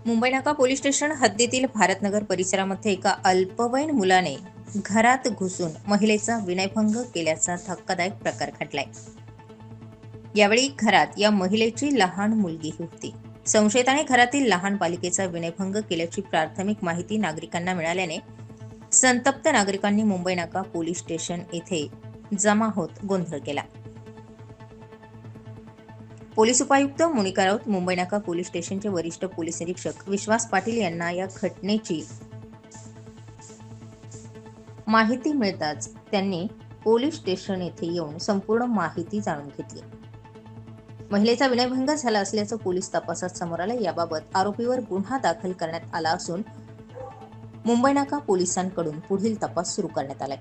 मुंबई नाका police station हद्दीतील भारतनगर परिसरामध्ये एका अल्पवयीन मुलाने घरात घुसून महिलेचा विनयभंग केल्याचा धक्कादायक प्रकार घडलाय। यावेळी घरात या महिलेची लहान मुलगी होती। संशयिताने घरातील लहान बालिकेचा विनयभंग केल्याची प्राथमिक माहिती नागरिकांना मिळाल्याने संतप्त नागरिकांनी मुंबई नाका पोलीस स्टेशन येथे जमा होत गोंधळ केला। पोलीस उपायुक्त मोनिका राऊत, मुंबई नाका पोलीस स्टेशनचे वरिष्ठ पोलीस निरीक्षक विश्वास पाटील यांना या घटनेची माहिती मिळताच त्यांनी पोलीस स्टेशन येथे येऊन संपूर्ण माहिती जाणून घेतली। महिलेचा विनयभंग झाला असल्याचं पोलीस तपासात समोर आलं। याबाबत आरोपीवर गुन्हा दाखल करण्यात आला असून मुंबई नाका पोलिसांकडून पुढील तपास सुरू करण्यात आलाय।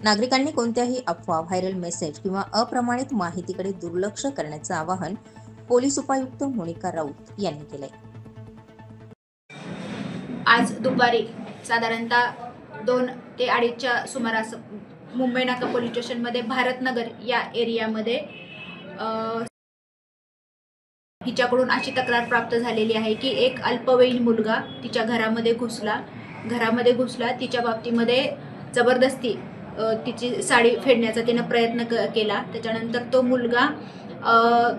नागरिकांनी कोणत्याही अफवा, व्हायरल मेसेज किंवा अप्रमाणित माहितीकडे दुर्लक्ष करण्याचं आवाहन पोलीस उपायुक्त मोनिका राऊत यांनी केलंय। आज दुपारी साधारणतः 2 ते 2:30च्या सुमारास मुंबई नाका पोलीस स्टेशनमध्ये भारतनगर या एरियामध्ये हिच्याकडून अशी तक्रार प्राप्त झालेली आहे की एक अल्पवयीन मुलगा तिच्या घरामध्ये घुसला तिच्या बाबतीमध्ये जबरदस्ती तिची साडी फेडण्याचा तिने प्रयत्न केला। त्याच्यानंतर तो मुलगा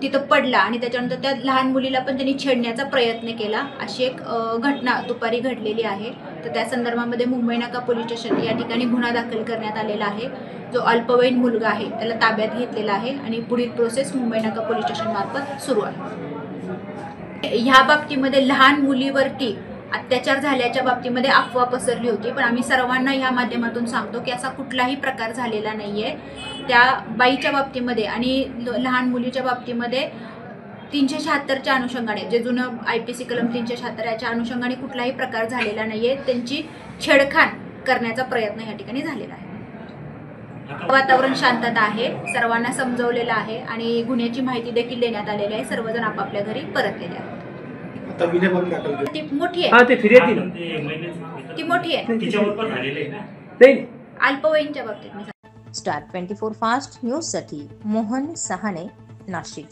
तिथं पडला आणि त्याच्यानंतर त्या लहान मुलीला पण त्यांनी छेडण्याचा प्रयत्न केला। अशी एक घटना दुपारी घडलेली आहे। तर त्या संदर्भामध्ये मुंबई नाका पोलीस स्टेशन या ठिकाणी गुन्हा दाखल करण्यात आलेला आहे। जो अल्पवयीन मुलगा आहे त्याला ताब्यात घेतलेला आहे आणि पुढील प्रोसेस मुंबई नाका पोलीस स्टेशन मार्फत सुरू आहे। ह्या बाबतीमध्ये लहान मुलीवरती अत्याचार झाल्याच्या बाबतीमध्ये अफवा पसरली होती, पण आम्ही सर्वांना ह्या माध्यमातून सांगतो की असा कुठलाही प्रकार झालेला नाहीये। त्या बाईच्या बाबतीमध्ये आणि लहान मुलीच्या बाबतीमध्ये 376च्या अनुषंगाने, जे जुनं IPC कलम 376 याच्या अनुषंगाने कुठलाही प्रकार झालेला नाहीये। त्यांची छेडखाण करण्याचा प्रयत्न या ठिकाणी झालेला आहे। वातावरण शांतता आहे, सर्वांना समजवलेलं आहे आणि गुन्ह्याची माहिती देखील देण्यात आलेली आहे। सर्वजण आपापल्या घरी परतलेले आहेत। ती मोठी आहे, ती मोठी आहे, अल्पवयीनच्या बाबतीत। स्टार 24 फास्ट न्यूज साठी मोहन सहाने, नाशिक।